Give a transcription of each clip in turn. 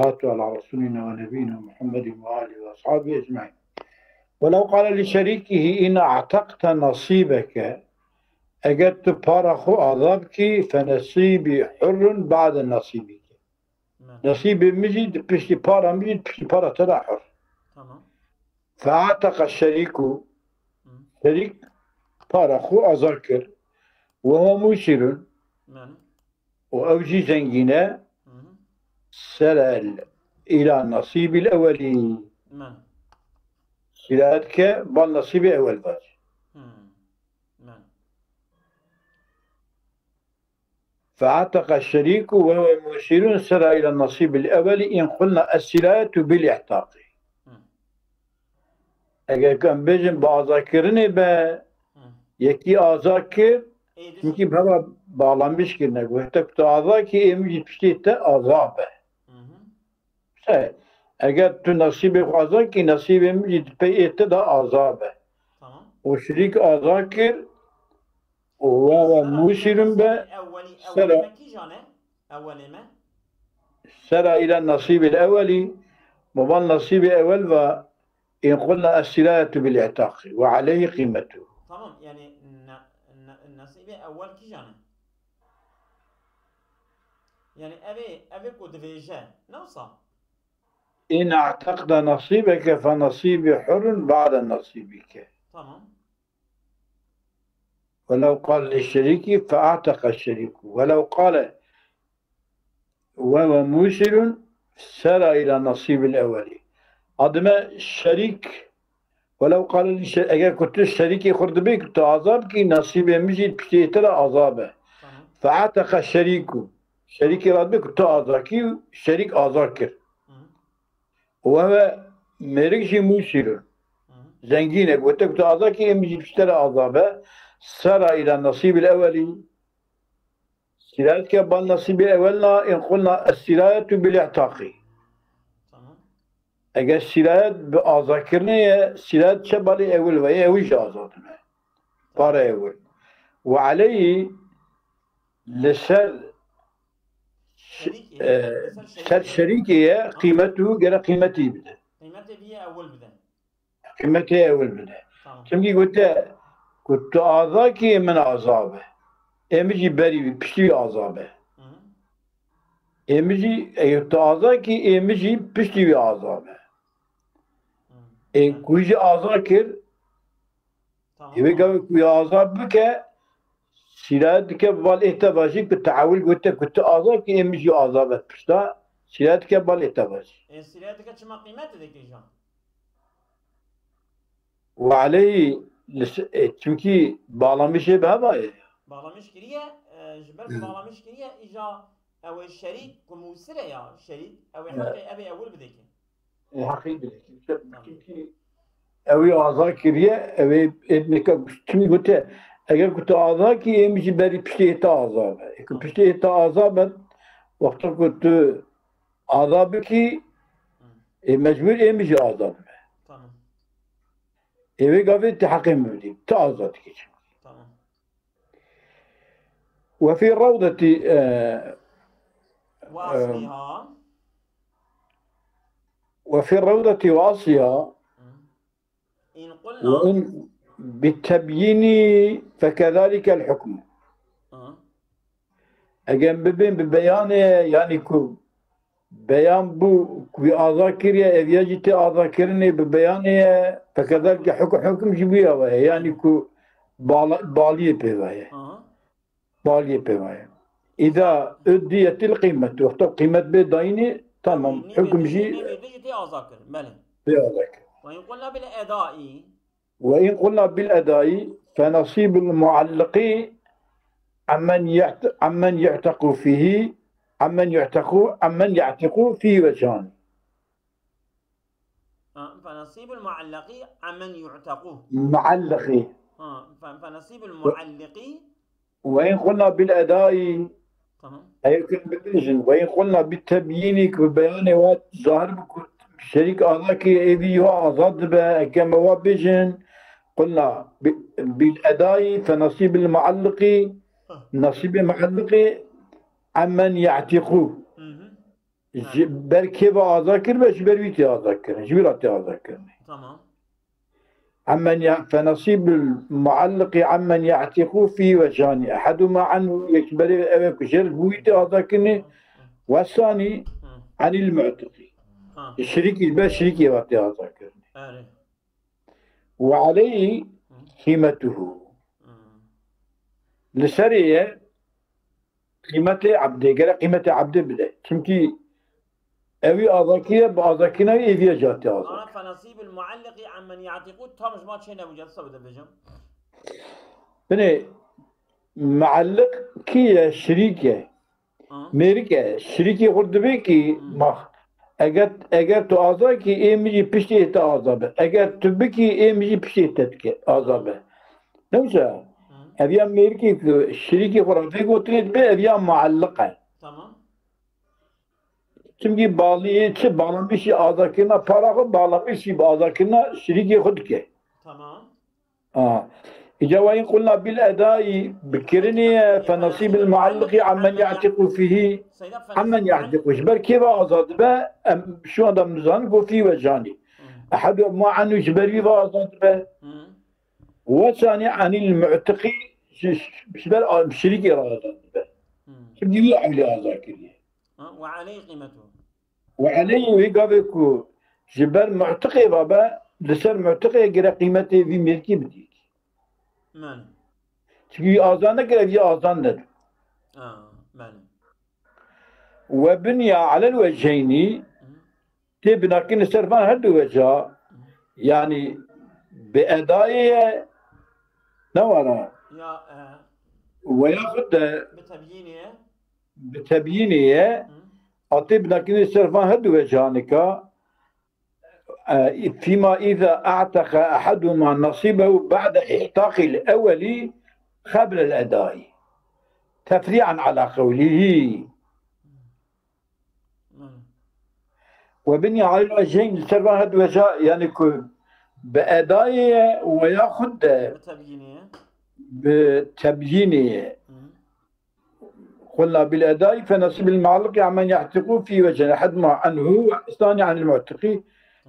على رسولنا ونبينا محمد وآله وأصحابه أجمعين. ولو قال لشريكه إن أعتقت نصيبك أجدت بارخو عذابك فنصيبي حر بعد نصيبك. نصيبي مجد بشتي بارا مجد بشتي بارا ترى حر. فأعتق الشريك شريك بارخو أذكر وهو مسر وأوجي زنجنا سلال إلى النصيب الأولي. سلالك بالنصيب الأول باش. فأعتق الشريك وهو مسير سرى إلى النصيب الأولي إن قلنا السلالة بالإعتاق. اگر كان بيجن بأذاكرني با يكي أذاكر çünkü baba bağlanmış ki ne göhtek taza ki emci piştete azabe. Eğer tu nasibi fazla ki nasibimiz peyette da azabe. O şirik azakir ve musirim be sera ila nasibil evveli muban nasibi evvel ve in kulna es-silâtu bil-i'tâqi ve aleyhi kıymetu. Tamam yani nasibi evvel ki jane. Yani evi kudveje nasıl? إن اعتقد نصيبك فنصيبي حر بعد نصيبك. تمام. ولو قال للشريك فأعتق الشريك ولو قال وهو موسر سرى إلى النصيب الأولي. أدم الشريك ولو قال للشريك أجر كنت الشريك يخرج بك تعذب كي نصيب مجد بتيتر عذابه. فأعتق الشريك شريك يراد بك تعذب كي شريك أذكر. وهو مريشي مسير زنجينك وتكتو أعضاك يمجي بشترى عذابه سرى إلى النصيب الأولي. سلاة كبال النصيب الأولنا إن قلنا السلاة بالاعتاق. أجا السلاة بأذاكرني سلاة شبالي أول وهي ويش أعضاتنا بارا أول وعليه لسر سر شريكي قيمته جرى قيمتي بده. قيمته هي أول بده. قيمته أول بده. كمكي قلت أعضاكي من عذابه. إمجي بري بشتي عذابه. إمجي قلت أعضاكي إمجي بشتي عذابه. كويجي أعضاكر. يبقى كوي عذاب بك. سيراد كبال إهتباشي كتعاول كنت أعضاء كي إمجي أعضاء بشتا سيراد كبال إهتباشي. سيراد كتشما قيمته ذيك الجان. وعليه çünkü bağlamış بهذا. bağlamış kiriye جبر bağlamış kiriye إجا أو الشريك كموسرة يا شريك أو حقي أبي أول بديك. حقي بديك. çünkü أوي أعضاء كريه أوي إدنك çünkü قلت اگر كنت أعضاء كي يمشي بري بشتيتا عذاب. كنت بشتيتا عذاب وقت كنت أعضاء بكي مجبور يمشي عذاب. تمام. إيه قابل تحقيم بدي تعذب كيش. تمام. وفي الروضة وأصلها وفي الروضة وأصلها إن قلنا وإن بالتبيين فكذلك الحكم. أجن ببيان يعني كو بيان بو كوي أذاكريا إذا أذاكرني ببيان فكذلك حكم جبيه وهي يعني كو بالية بواهي. بالية بواهي. إذا أديت القيمة وقت قيمة بدايني تمام حكم جي. أذاكر ماله. بأذاكر. وإن قلنا بالأداء وإن قلنا بالأداء فنصيب المعلق عمن يعتق فيه عمن يعتق فيه وجهان. فنصيب المعلق عمن يعتقه. معلقي. فنصيب المعلق. وإن قلنا بالأداء تمام. أيكن بالبيجن وإن قلنا بالتبيين ببيان ظاهر شريك أعضاك إذي هو أعضاد كما هو بيجن قلنا بالأداء فنصيب المعلق نصيب المعلق عمن يعتقه بركي وآذاكر باش برويتي آذاكر جبراتي آذاكر تمام. فنصيب المعلق عمن يعتق فيه وجهان أحدهما عنه يكبر كشر بويتي آذاكر والثاني عن المعتق الشريك الباش شريكي واتي آذاكر وعليه قيمته لسرية قيمة عبده قال قيمة عبده بده كمكي أوي آذاكية بآذاكينا إيفيا جاتي آذاك أنا فنصيب المعلق عمن يعتقود تامش ما تشينا وجلسة بده بجم بني معلق كي شريكة ميركة شريكي خرد بيكي مخ اگر تو آذاكي إيمجي بشتي إتا آذابه اگر تو بكي إيمجي بشتي إتا آذابه نوشا أبيا ميركي شريكي خرد بيكي وطنيت بي أبيا معلقة تمام. Çünkü bağlanmış azakına para bağlanmış azakına şiriki hudke. Tamam. إجا قلنا بالأداء بكرنية فنصيب المعلق عمن يعتق فيه عمن يعتق جبر كيف آزاد به شو هذا مزان فيه وجاني أحد ما عنه جبري وآزاد به وثاني عن المعتقي جبر شريكي آزاد به كيف يعمل آزاكريه وعليه قيمته وعليه ويقابلكو جبر معتقي بابا لسر معتقي قرا قيمته في ملكي بديك ماني çünkü azan'a göre bir azandır. ماني وبني على الوجهين تبنى كن سرفان هدو وجه يعني بأدائه نورا يا وياخد بتبيينه أطيبنا كن سرفان هدو وجهانك فيما إذا أعتق أحدهما نصيبه بعد إحقاق الأول قبل الأداء تفريعا على قوله وبني على الوجهين سرفان هدو وجه يعني بأدائه وياخد بتبيينه قلنا بالأداء فنصيب المعلق عمن يعتق في وجه أحدهما عنه والثاني عن المعتقي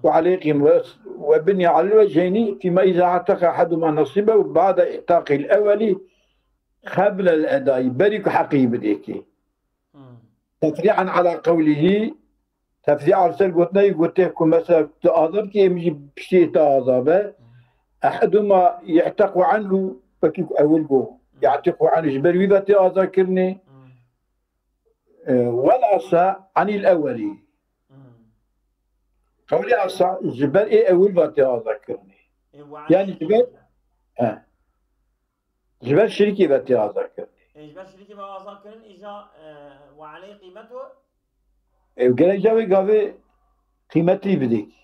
وعليه قيمة وبني على الوجهين فيما إذا اعتق أحدهما نصيبه بعد إعتاق الأول قبل الأداء بريك حقي بديكي تفريعا على قوله تفريع على سر قلتنا يقولتكم مثلا تآذب كي يمجي بشي تآذبه أحدهما يعتق عنه فكيف أولكو يعتق عنه جبر ويبا تآذكرني والعصا عن الأولي قولي عصا جبر إيه أول باتي أذكرني يعني جبر شريكي باتي أذكرني جبر شريكي باتي أذكرني إجا وعليه قيمته قال جاوي قاوي قيمتي بديك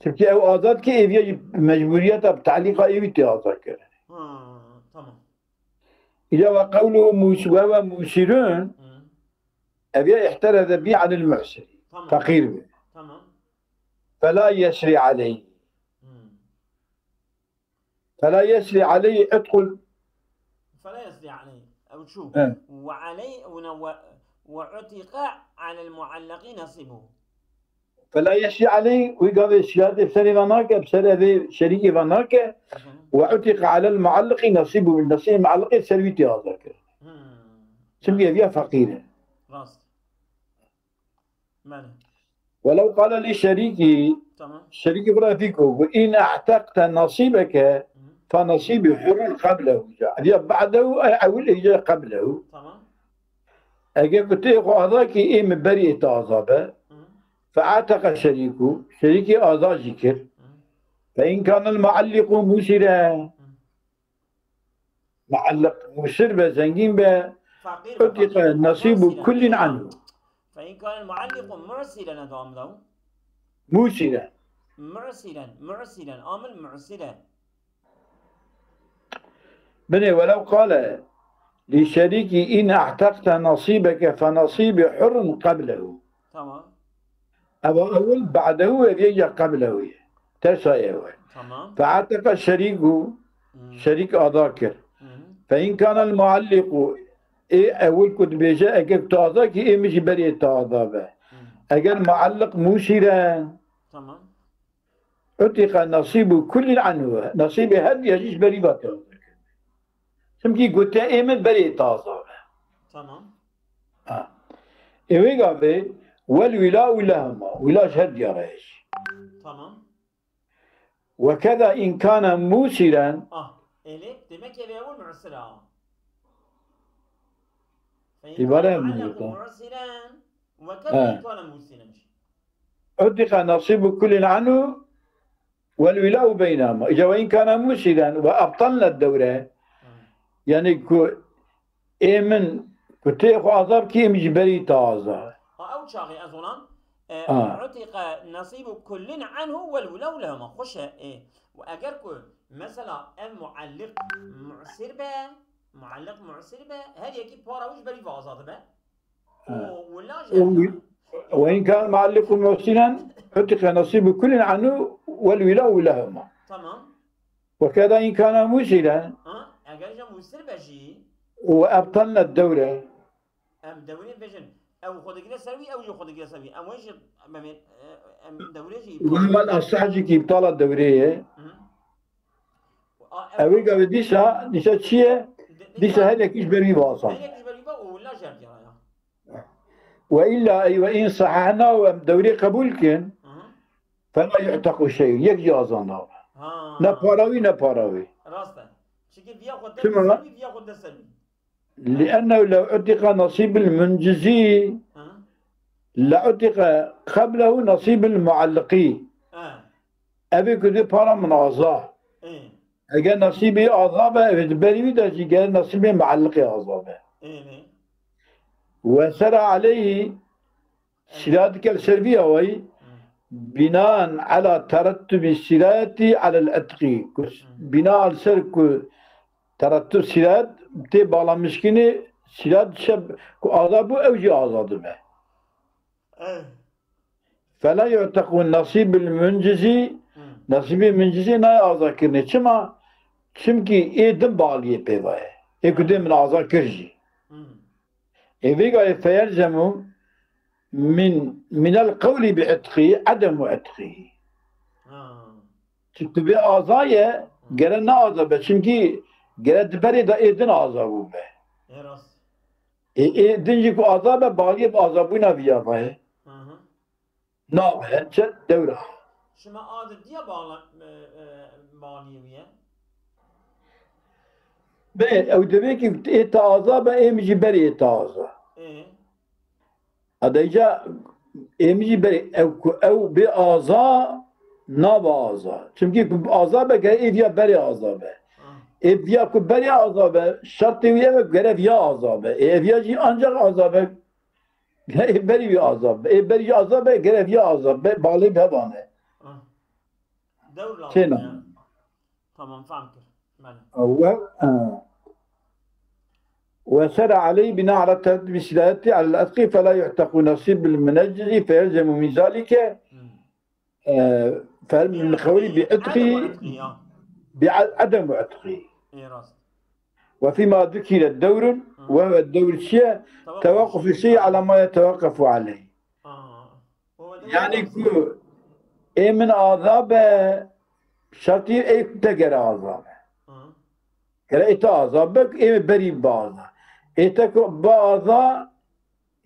çünkü ev azad ki eviye mecburiyet بتعليق evi تي أذكرني تمام إذا وقوله وهو موسرون أبي احترز بي عن المعسر فقير به تمام فلا يسري عليه فلا يسري عليه ادخل فلا يسري عليه أو شو وعليه وعتق على المعلق نصيبه فلا يسري عليه ويقال الشهادة بسري فناك بسري شريكي فناك وعتق على المعلق نصيبه بالنصيب المعلق سرويتي هذا سمي فيها فقيرة راست ماله ولو قال لي شريكي تمام شريكي برا فيكو وإن اعتقت نصيبك فنصيبي حر قبله بعده أول إجا قبله تمام أجا قلت هذاك إيه من بريء عذابه فاعتق شريكي أعضاء ذكر فإن كان المعلق مسرا معلق مسر بزنجين به أعتق نصيب كل عنه فإن كان المعلق مرسلا ندام له مسرا مرسلا عامل مرسلا بني ولو قال لشريكي إن اعتقت نصيبك فنصيب حر قبله تمام أول بعده يجي قبله تسايا تمام فاعتق الشريك شريك أذاكر فإن كان المعلق إيه أول كنت بيجا أجل تعذا كي إيه مش بري تعذا به أجل معلق موسرا تمام. أعطيك نصيب كل عنه نصيب هذا يجيش بري باتعذا سمكي قلت إيه من بري تعذا به تمام. إيه قابل والولاء لهما ولا شهد يا ريش. تمام. وكذا إن كان موسرا إليك demek ki أول معسرة. عبارة معلق معسرا وكذا إن كان موسرا. أعطيك نصيب كل عنه والولاء بينهما إذا وإن كان موسرا وأبطلنا الدورة يعني إيه من كتيخ عذاب كي مجبري تعذاب أو شاغي أظن عتق نصيب كل عنه والولاء لهما خوش إيه وأجركو مثلا المعلق معسر به معلق معسر به هل يجي باراوش بري فازات به ولا وإن كان معلق معسرا عتق نصيب كل عنه والولاء لهما تمام. وكذا إن كان موسرا أجر جا موسر بجي وأبطلنا الدورة دورة بجن أو خد كده سوي أو جو خد كده سوي أم وش دورة جي وما الأصح كي إبطال الدورية أوي قبل ديسا شيء ديسا هذا كيش بري باصا هذا كيش بري باصا ولا جاب يا وإلا أي وإن صححنا ودوري قبول كن فلا يعتق شيء يجي أظن نباراوي راسته شكل بياخد سلبي بياخد سلبي لأنه لو عتق نصيب المنجزي لعتق قبله نصيب المعلقي أبي كده بارا من أعضاء أجل نصيبي أعضاء بريوي دا قال نصيبي معلقي أعضاء وسرى عليه سرادك السربية وي بناء على ترتب السرات على الأتقي بناء على سرك ترتب سرات تبع على مشكلة سرات شب أعضاء أوجي أعضاء به فلا يعتق النصيب المنجزي نصيب المنجزي نا أعضاء كرني چمكي إيه دم باليه بيواه إيه كده من أعضاء كرجي إيه بيقى فيلزم من القول بعتقه عدم عتقه çünkü bir azaya gelen ne azabı çünkü gelen beri de edin azabı be. Edinci ku azabı bağlayıp azabı ne yapıyor? Ne yapıyor? Devre. Şimdi adet diye bağlıyor ya. Be, o demek ki et azabı emci beri et azabı. Adayca emci beri ev bir aza naba aza. Çünkü aza be evya beri aza be. Evya ku beri aza be şart evya be görev ya aza be. Evyacı ancak aza be. Beri bir aza be. Beri aza be görev ya aza be. Bağlı bir bana. Devre. Tamam fahmtir. وسرى عليه بناء على الترتيب السلالتي على الأتقي فلا يعتق نصيب المنجز فيلزم من ذلك من قوله بعتقه بعدم عتقه وفيما ذكر الدور وهو الدور الشيء توقف الشيء على ما يتوقف عليه يعني ايه من عذاب شرطي ايه تقرأ عذاب قرأت عذابك ايه بري بعضا إيتك بعضا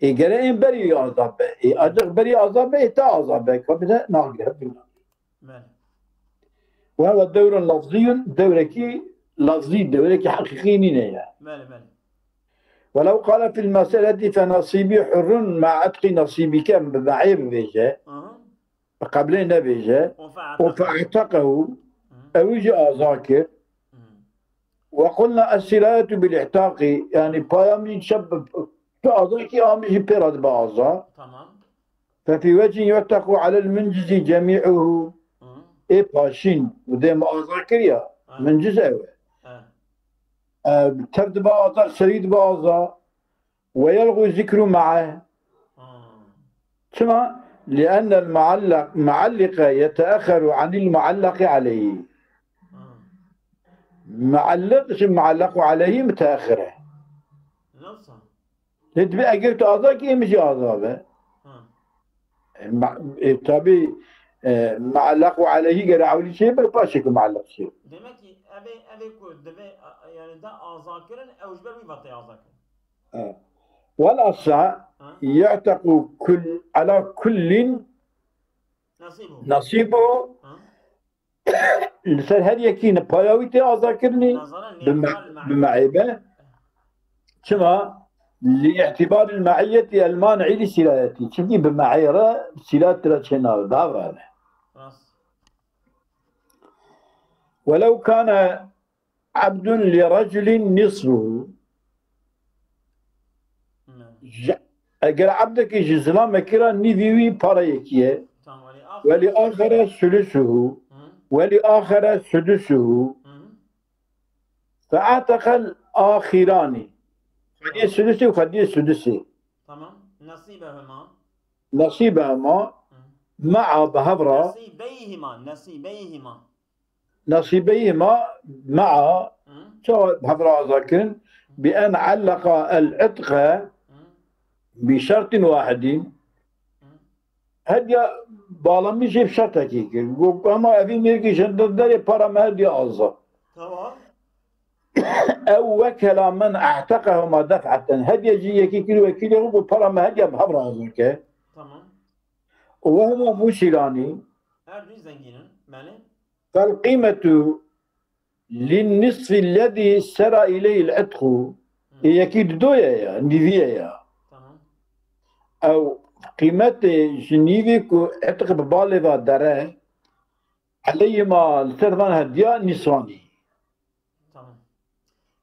إجرائم بري عذاب أجر بري عذاب إيتا عذابك فبدأ ناقل وهو الدور اللفظي دوركي لفظي دوركي حقيقي نينيا ولو قال في المسألة فنصيبي حر مع عتق نصيبك معيب بيجا قبلين بيجا وفاعتقه أو جاء ذاكر وقلنا السلاية بالاعتاق يعني بايامين شب كأعضاء آمجي بيراد بعضا ففي وجه يعتق على المنجز جميعه إيه باشين وديم أعضاء كريا منجز أوي تبد بعضا سريد بعضا ويلغو الذكر معه ثم لأن المعلق يتأخر عن المعلق عليه معلق عليه متأخرة درسته. تبي أجر تعذا كي مش عذابه. tabi معلق عليه قال عولي شيء بس باشك معلق شيء. demek ki eve koy deve yani da azakirin evjber bir batı azakirin. والأصع يعتق كل على كل نصيبه لسر هر يكي نباياوي أذاكرني بمعيبة كما لاعتبار المعية المانعي لسلالتي شكي بمعيرة سلالة رتشنا دعوة ولو كان عبد لرجل نصفه اگر عبدك جزلا مكرا نذيوي باريكيه ولآخر ثلثه ولآخر سدسه فاعتق الآخران خديه السدسي وخديه السدسي تمام نصيبهما مع بهبرة نصيبيهما مع شو بهبرة ذاكرين بأن علق العتق بشرط واحد هدي bağlamış hep şart hakiki. Ama evin ilgisinde para mehdi azza. Tamam. Ev vekela men ahtakahuma def'aten. Hediyeci yekikili vekili bu para mehdi bhabra azın ke. Tamam. Ve huma musilani. Her bir zenginin beni. Fel kıymetu linnisfi lezi sera ileyil etku. Yekid doya ya, niviye ya. Tamam. Ev قيمة جنيفي كو اعتق ببالي ذا داره علي ما الثرفان هديا نسواني Tamam.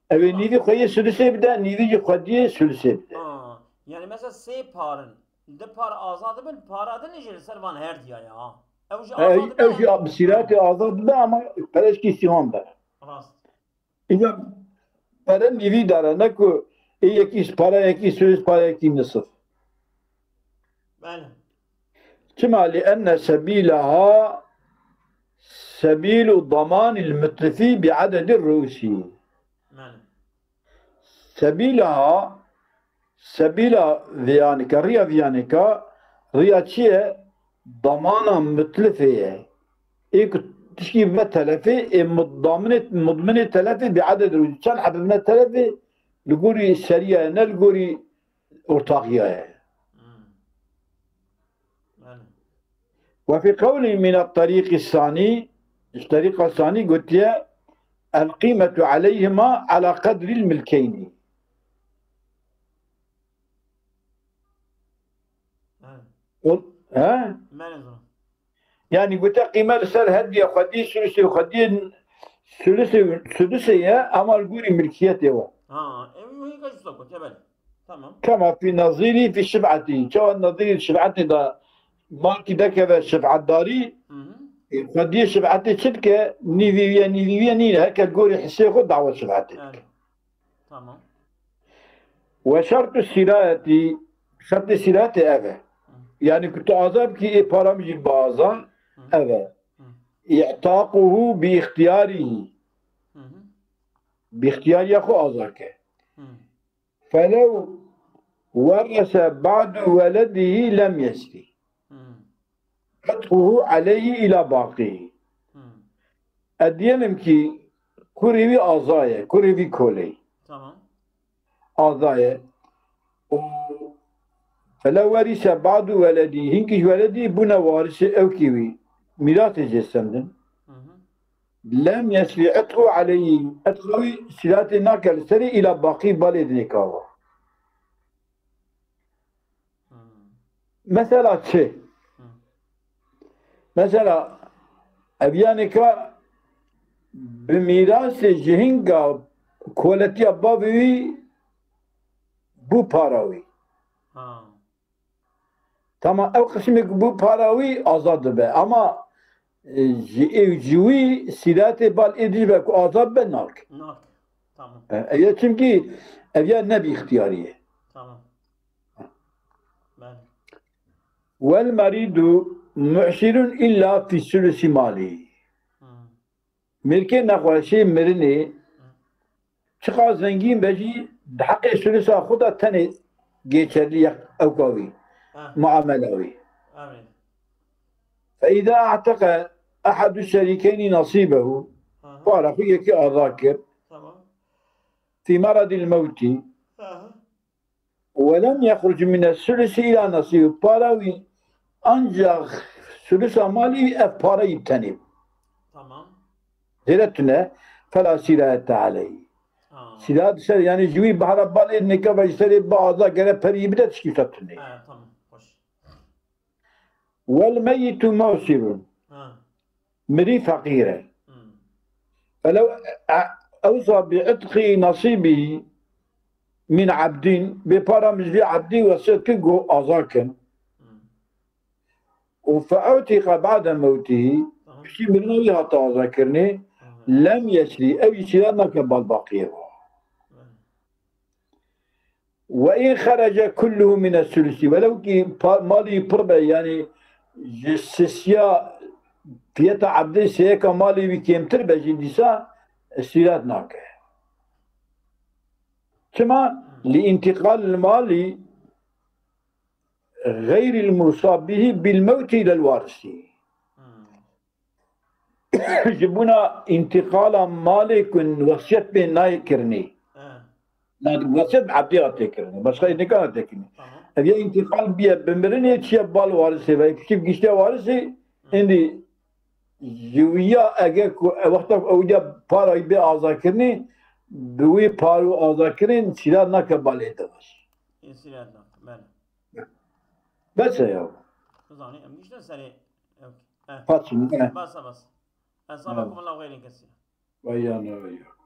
Evet nivi koyu sülüse bir de nivi koyu sülüse bir de. Yani mesela sey parın de par azadı bil parada ne jeli servan her diye ya. Evji sirati azadı be ama pereşki sihan be. Rast. İşte para nivi dara ne ku yeki para yeki sülüs para yeki nısıf. كما لأن سبيلها سبيل ضمان المتلفي بعدد الرؤوس سبيلها سبيل ذيانك ريا ذيانك ريا شيء ضمانا متلفية إيك تشكي بتلفي مضمنة تلفي بعدد الرؤوس كان حببنا تلفي لقوري سريع نلقوري أرتاقية وفي قول من الطريق الثاني قلت يا القيمة عليهما على قدر الملكين. ها؟ يعني قلت قيمة لسر هدية خدي ثلثي وخدي ثلثية أما القوري ملكيته. تمام. كما في نظيري في شبعتي، شو النظير شبعتي ده مالكي ده كذا شفعة داري خديه شفعتي شركة نيفيا نينا هكا تقولي حسي خد دعوة شفعتي. تمام. وشرط السراية أبا يعني كنت عذاب كي بارامجي البازان أبا إعتاقه باختيار يخو عذاك فلو ورث بعد ولده لم يسري عتقه عليه إلى باقيه. أدينم كي كوريوي أزايا كوريوي كولي. تمام. أزايا. فلو ورث بعض ولدي هنكش ولدي بنا وارث أو كيوي ميراث جسمدن. لم يسري عتقه عليه عتقه سلات ناكل سري إلى باقي بالد نكاوه. مثلا شيء. مثلا أبيانك بميراث جهنگا كولتي بابوي بو باراوي تمام او قسمك بو باراوي آزاد به اما جوي سيرات بال ادري بك آزاد به ناك تمام ايه çünkü أبيان نبي اختياريه تمام والمريض معسر إلا في ثلث ماله. ملكي نقوشي مرني çıkar zengin beci hakkı sülüsa kuda tane geçerli evkavi muamelevi. آمين. فإذا اعتق أحد الشريكين نصيبه فارق يكي أذاكر تمام. في مرض الموت ولم يخرج من الثلث إلى نصيب باراوي أنجح ثلث مالي أفارا يبتنب تمام. زيرتنا فلا سلاة عليه سلاة سر يعني جوي بحر بالي نكا بيسري بعضا قرأ فري بدأ تشكيفتني تمام. خوش. والميت موسر مري فقيرة فلو أوصى بعتق نصيبه من عبدين ببارا مجلي عبدي وسيكو أزاكن فأعتق بعد موته بشي مرنوي هتا أذاكرني لم يشري أو يشري نكبال باقيه وإن خرج كله من الثلث ولو كي مالي بربع يعني جسسيا فيتا عبدي سيكا مالي بكيمتر بجندسا السيرات ناكه كما لانتقال المال غير المصاب به بالموت إلى الوارث جبنا انتقال مالك وصيت بين ناي كرني وصيت عبدي أتكرني بس خير نكان أتكرني هذا انتقال بيا بمرني تشيب بال وارث كيف قشة وارث عندي جويا أجاك وقت أوجا بارا يبي أذاكرني بوي بارو أذاكرين سيرا نكبالي دبس سيرا نك بس يا زاني أمشي نسري فاتش بس أصابكم الله خير كثير ويانا وياك